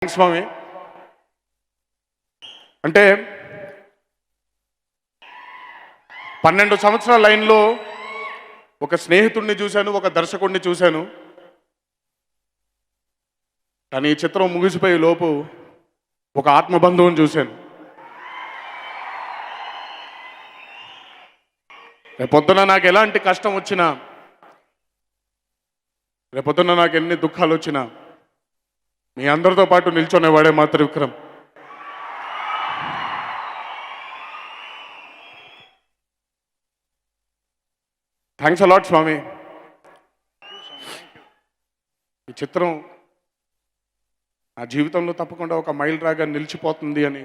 స్వామి అంటే 12 సంవత్సరాల లైన్లో ఒక స్నేహితుడిని చూశాను, ఒక దర్శకుడిని చూశాను. కానీ ఈ చిత్రం ముగిసిపోయే లోపు ఒక ఆత్మబంధువుని చూశాను. రేపొద్దున నాకు ఎలాంటి కష్టం వచ్చినా, రేపొద్దున నాకు ఎన్ని దుఃఖాలు వచ్చినా మీ అందరితో పాటు నిల్చొనేవాడే మా త్రివిక్రమ్. థ్యాంక్స్ అలాట్ స్వామి. ఈ చిత్రం నా జీవితంలో తప్పకుండా ఒక మైల్ రాగా నిలిచిపోతుంది అని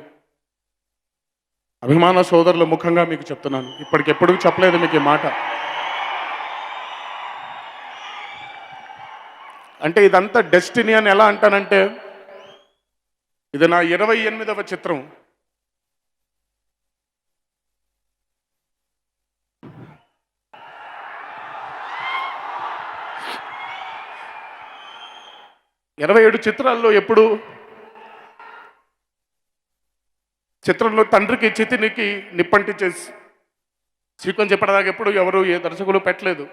అభిమాన సోదరుల ముఖంగా మీకు చెప్తున్నాను. ఇప్పటికెప్పుడు చెప్పలేదు మీకు ఈ మాట. అంటే ఇదంతా డెస్టినీ అని ఎలా అంటానంటే, ఇది నా 28వ చిత్రం. ఇరవై 27 చిత్రాల్లో ఎప్పుడు చిత్రంలో తండ్రికి చితినికి నిప్పంటించేసి సీక్వెన్స్ చెప్పడానికి ఎప్పుడు ఎవరు ఏ దర్శకులు పెట్టలేదు.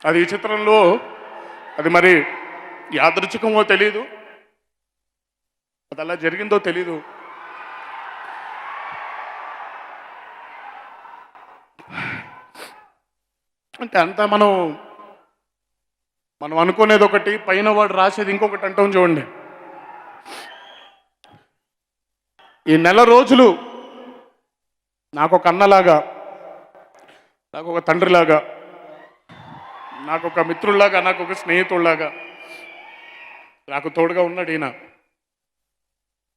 అది ఈ చిత్రంలో అది మరి యాదృచ్ఛికమో తెలీదు, అది అలా జరిగిందో తెలీదు. అంటే అంతా మనం అనుకునేది ఒకటి, పైన వాడు రాసేది ఇంకొకటి అంటాం. చూడండి, ఈ నెల రోజులు నాకు ఒక అన్నలాగా, నాకు ఒక తండ్రిలాగా, నాకు ఒక మిత్రుల్లాగా, నాకు ఒక స్నేహితుల్లాగా నాకు తోడుగా ఉన్నాడు ఈయన.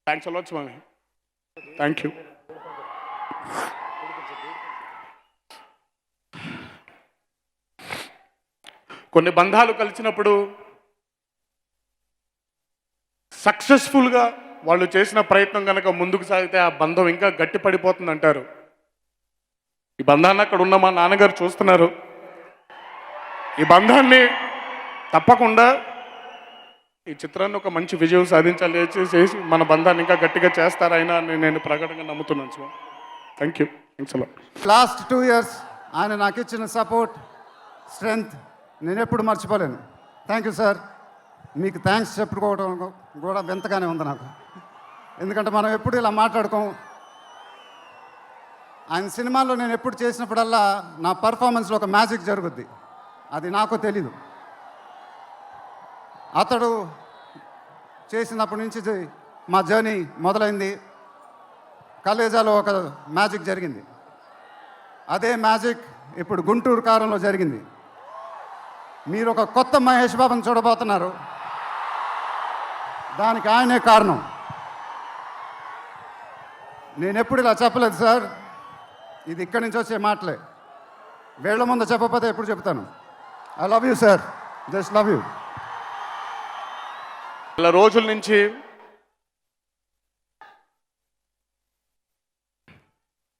Thanks a lot Swami. Thank you. కొన్ని బంధాలు కలిసినప్పుడు సక్సెస్ఫుల్గా వాళ్ళు చేసిన ప్రయత్నం కనుక ముందుకు సాగితే ఆ బంధం ఇంకా గట్టి పడిపోతుంది అంటారు. ఈ బంధాన్ని అక్కడ ఉన్న మా నాన్నగారు చూస్తున్నారు. ఈ బంధాన్ని తప్పకుండా ఈ చిత్రాన్ని ఒక మంచి విజయం సాధించాలి చేసి మన బంధాన్ని ఇంకా గట్టిగా చేస్తారైనా అని నేను ప్రకటనగా నమ్ముతున్నాను sir. Thank you. Thanks a lot. Last 2 years ఆయన నాకు ఇచ్చిన సపోర్ట్, స్ట్రెంగ్త్ నేను ఎప్పుడు మర్చిపోలేను. Thank you sir. మీకు థ్యాంక్స్ చెప్పుకోవడం కూడా వింతగానే ఉంది నాకు, ఎందుకంటే మనం ఎప్పుడు ఇలా మాట్లాడుకోం. ఆయన సినిమాల్లో నేను ఎప్పుడు చేసినప్పుడల్లా నా పర్ఫార్మెన్స్లో ఒక మ్యాజిక్ జరుగుద్ది, అది నాకు తెలీదు. అతడు చేసినప్పటి నుంచి మా జర్నీ మొదలైంది. కలేజాలో ఒక మ్యాజిక్ జరిగింది, అదే మ్యాజిక్ ఇప్పుడు గుంటూరు కారంలో జరిగింది. మీరు ఒక కొత్త మహేష్ బాబుని చూడబోతున్నారు, దానికి ఆయనే కారణం. నేను ఎప్పుడు ఇలా చెప్పలేదు సార్, ఇది ఇక్కడి నుంచి వచ్చే మాటలే. వేళ్ల ముందు చెప్పకపోతే ఎప్పుడు చెప్తాను. I love you sir, just love you. నెల రోజుల నుంచి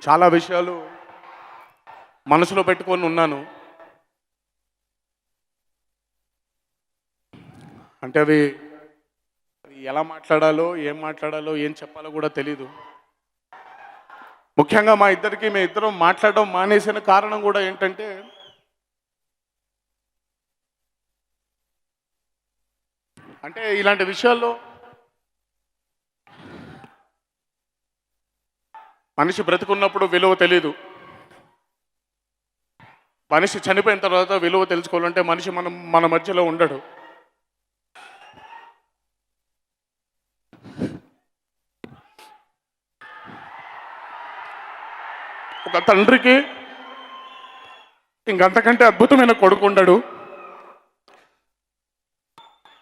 చాలా విషయాలు మనసులో పెట్టుకొని ఉన్నాను. అంటే అవి ఎలా మాట్లాడాలో, ఏం మాట్లాడాలో, ఏం చెప్పాలో కూడా తెలీదు. ముఖ్యంగా మా ఇద్దరికి మేము ఇద్దరం మాట్లాడడం మానేసిన కారణం కూడా ఏంటంటే, అంటే ఇలాంటి విషయాల్లో మనిషి బ్రతుకున్నప్పుడు విలువ తెలీదు, మనిషి చనిపోయిన తర్వాత విలువ తెలుసుకోవాలంటే మనిషి మన మధ్యలో ఉండడు. ఒక తండ్రికి ఇంకంతకంటే అద్భుతమైన కొడుకు ఉండడు,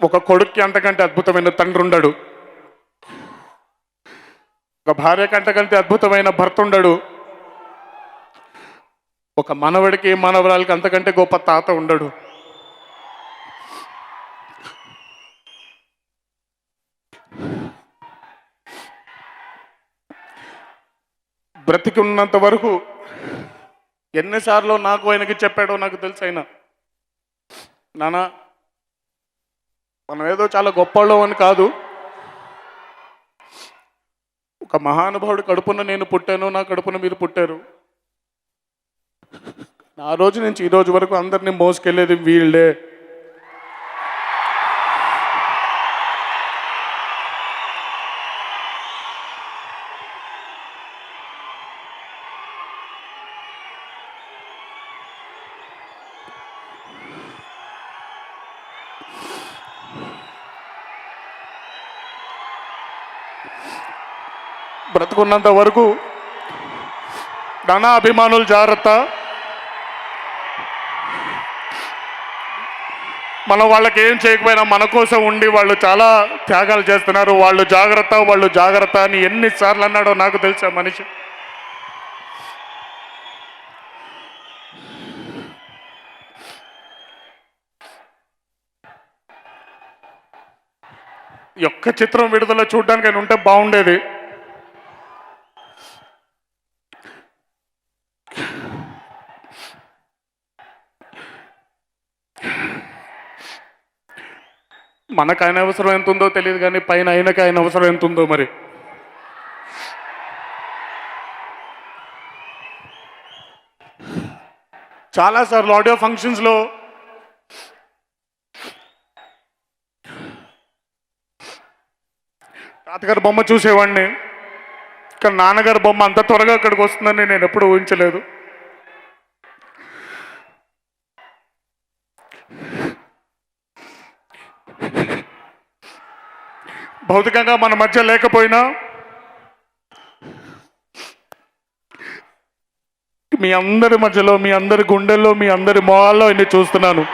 ఒక కొడుక్కి అంతకంటే అద్భుతమైన తండ్రి ఉండడు, ఒక భార్యకి అంతకంటే అద్భుతమైన భర్త ఉండడు, ఒక మనవడికి మనవరాలకి అంతకంటే గొప్ప తాత ఉండడు. బ్రతికి ఉన్నంత వరకు ఎన్నిసార్లు నాకు ఆయనకి చెప్పాడో నాకు తెలుసు. ఆయన నాన్న మనం ఏదో చాలా గొప్పవాళ్ళం అని కాదు. ఒక మహానుభావుడు కడుపున నేను పుట్టాను, నా కడుపున మీరు పుట్టారు. ఆ రోజు నుంచి ఈ రోజు వరకు అందరినీ మోసుకెళ్ళేది వీళ్ళే. బ్రతుకున్నంత వరకు ధన అభిమానులు జాగ్రత్త. మనం వాళ్ళకి ఏం చేయకపోయినా మన కోసం ఉండి వాళ్ళు చాలా త్యాగాలు చేస్తున్నారు. వాళ్ళు జాగ్రత్త, వాళ్ళు జాగ్రత్త అని ఎన్నిసార్లు అన్నాడో నాకు తెలుసా మనిషి. ఈ ఒక్క చిత్రం విడుదల చూడడానికి ఆయన ఉంటే బాగుండేది. మనకు ఆయన అవసరం ఎంత ఉందో తెలియదు, కానీ పైన ఆయనకి ఆయన అవసరం ఎంత ఉందో మరి. చాలాసార్లు ఆడియో ఫంక్షన్స్లో తాతగారి బొమ్మ చూసేవాడిని, కానీ నాన్నగారి బొమ్మ అంత త్వరగా అక్కడికి వస్తుందని నేను ఎప్పుడూ ఊహించలేదు. భౌతికంగా మన మధ్య లేకపోయినా మీ అందరి మధ్యలో, మీ అందరి గుండెల్లో, మీ అందరి మొహాల్లో ఇన్ని చూస్తున్నాను.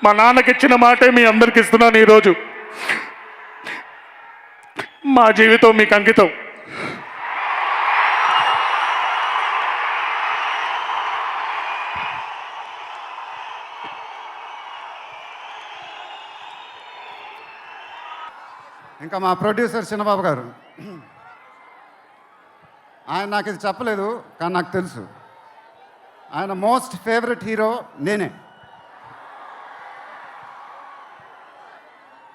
మా నాన్నకి ఇచ్చిన మాటే మీ అందరికి ఇస్తున్నాను ఈరోజు. మా జీవితం మీకు అంకితం. ఇంకా మా ప్రొడ్యూసర్ చిన్నబాబు గారు, ఆయన నాకు ఇది చెప్పలేదు, కానీ నాకు తెలుసు. ఆయన మోస్ట్ ఫేవరెట్ హీరో నేనే.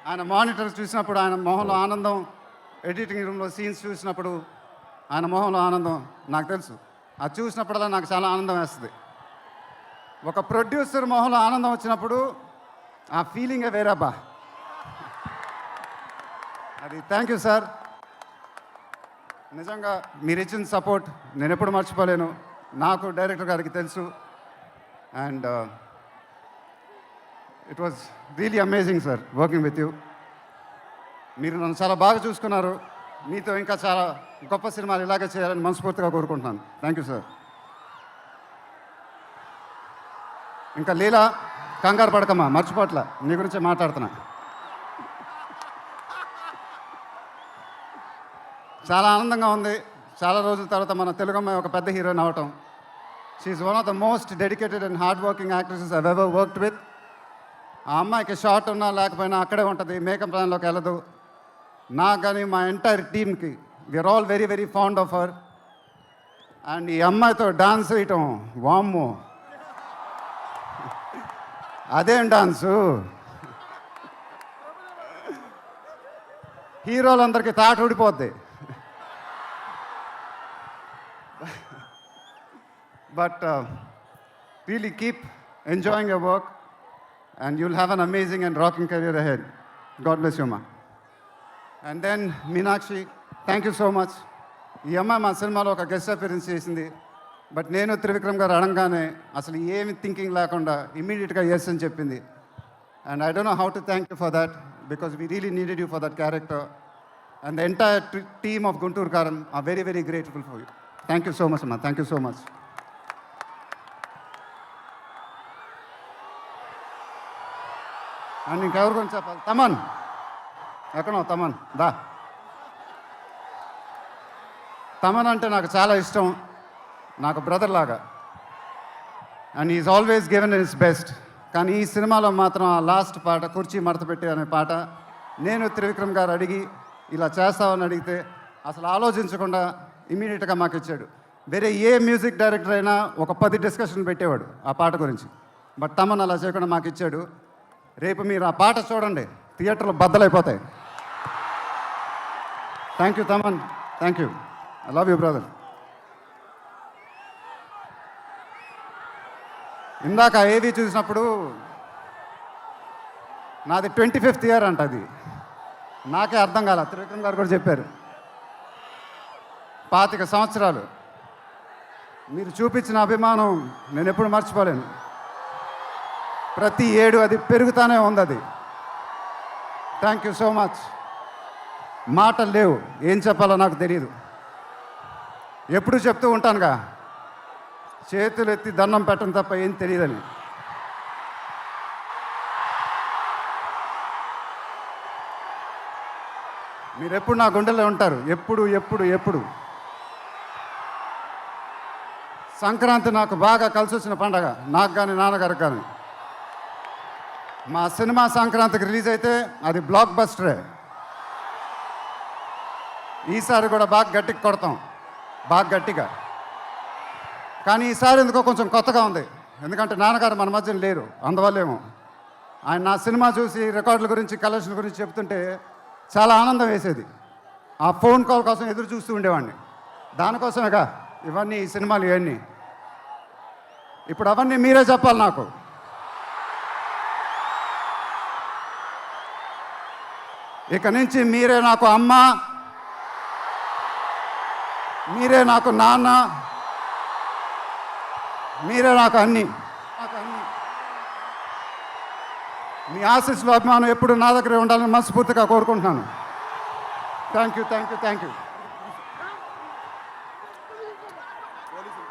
ఆయన మానిటర్ చూసినప్పుడు ఆయన మొహంలో ఆనందం, ఎడిటింగ్ రూమ్లో సీన్స్ చూసినప్పుడు ఆయన మొహంలో ఆనందం నాకు తెలుసు. అది చూసినప్పుడల్లా నాకు చాలా ఆనందం వేస్తుంది. ఒక ప్రొడ్యూసర్ మొహంలో ఆనందం వచ్చినప్పుడు ఆ ఫీలింగే వేరేబ్బా. అది థ్యాంక్ యూ సార్. నిజంగా మీరు ఇచ్చిన సపోర్ట్ నేను ఎప్పుడు మర్చిపోలేను. నాకు డైరెక్టర్ గారికి తెలుసు. And it was really amazing sir working with you. మీరు నన్ను చాలా బాగా చూసుకున్నారు. మీతో ఇంకా చాలా గొప్ప సినిమాలు ఇలాగే చేయాలని మనస్ఫూర్తిగా కోరుకుంటున్నాను. Thank you sir. ఇంకా లీలా, కంగారు పడకమ్మా, మర్చిపోట్ల, నీ గురించే మాట్లాడుతున్నా. చాలా ఆనందంగా ఉంది. చాలా రోజుల తర్వాత మన తెలుగు అమ్మాయి ఒక పెద్ద హీరోయిన్ అవటం. She's one of the most dedicated and hard working actresses I ever worked with. ఆ అమ్మాయికి షార్ట్ ఉన్నా లేకపోయినా అక్కడే ఉంటుంది, మేకప్ ప్లాన్లోకి వెళ్ళదు. నాకు కానీ మా ఎంటైర్ టీమ్కి we are all very very fond of her. And ఈ అమ్మాయితో డాన్స్ వేయటం, వామ్మో అదేం డాన్సు. హీరోలందరికీ తాట ఊడిపోద్ది. But really keep enjoying your work and you'll have an amazing and rocking career ahead. God bless you, ma. And then Meenakshi, thank you so much. ఈ అమ్మాయి మా సినిమాలో ఒక గెస్ట్ అపియరెన్స్ చేసింది. బట్ నేను త్రివిక్రమ్ గారు అడగగానే అసలు ఏమి థింకింగ్ లేకుండా ఇమ్మీడియట్గా ఎస్ అని చెప్పింది. And I don't know how to thank you for that because we really needed you for that character. And the entire team of Guntur Kaaram are very very grateful for you. Thank you so much అమ్మా. Thank you so much. And ఇంకెవరి గురించి చెప్పాలి? తమన్ ఎక్కడో, తమన్ దా. తమన్ అంటే నాకు చాలా ఇష్టం, నాకు బ్రదర్ లాగా. And is always given his best. కానీ ఈ సినిమాలో మాత్రం ఆ లాస్ట్ పాట, కుర్చీ మడతపెట్టి అనే పాట, నేను త్రివిక్రమ్ గారు అడిగి ఇలా చేస్తామని అడిగితే అసలు ఆలోచించకుండా ఇమీడియట్గా మాకు ఇచ్చాడు. వేరే ఏ మ్యూజిక్ డైరెక్టర్ అయినా ఒక 10 డిస్కషన్ పెట్టేవాడు ఆ పాట గురించి. బట్ తమన్ అలా చేయకుండా మాకు ఇచ్చాడు. రేపు మీరు ఆ పాట చూడండి, థియేటర్లు బద్దలైపోతాయి. Thank you Thaman, thank you. I love you brother. ఇందాక ఏవి చూసినప్పుడు నాది 25th ఇయర్ అంట. అది నాకే అర్థం కాల. త్రివిక్రమ్ గారు కూడా చెప్పారు 25 సంవత్సరాలు. మీరు చూపించిన అభిమానం నేను ఎప్పుడు మర్చిపోలేను. ప్రతి ఏడు అది పెరుగుతూనే ఉంది. అది థ్యాంక్ యూ సో మచ్. మాటలు లేవు, ఏం చెప్పాలో నాకు తెలియదు. ఎప్పుడు చెప్తూ ఉంటానుగా, చేతులు ఎత్తి దండం పెట్టడం తప్ప ఏం తెలియదని. మీరు ఎప్పుడు నా గుండెల్లో ఉంటారు, ఎప్పుడు ఎప్పుడు ఎప్పుడు. సంక్రాంతి నాకు బాగా కలిసి వచ్చిన పండగ, నాకు కానీ నాన్నగారికి కానీ. మా సినిమా సంక్రాంతికి రిలీజ్ అయితే అది బ్లాక్ బస్టరే. ఈసారి కూడా బాగా గట్టిగా కొడతాం, బాగా గట్టిగా. కానీ ఈసారి ఎందుకో కొంచెం కొత్తగా ఉంది, ఎందుకంటే నాన్నగారు మన మధ్యన లేరు, అందువల్లేమో. ఆయన నా సినిమా చూసి రికార్డుల గురించి, కలెక్షన్ గురించి చెప్తుంటే చాలా ఆనందం వేసేది. ఆ ఫోన్ కాల్ కోసం ఎదురు చూస్తూ ఉండేవాడిని. దానికోసమేగా ఇవన్నీ, ఈ సినిమాలు ఇవన్నీ. ఇప్పుడు అవన్నీ మీరే చెప్పాలి నాకు. ఇక నుంచి మీరే నాకు అమ్మ, మీరే నాకు నాన్న, మీరే నాకు అన్నీ. మీ ఆశీస్సులు, అభిమానం ఎప్పుడు నా దగ్గరే ఉండాలని మనస్ఫూర్తిగా కోరుకుంటున్నాను. Thank you, thank you, thank you.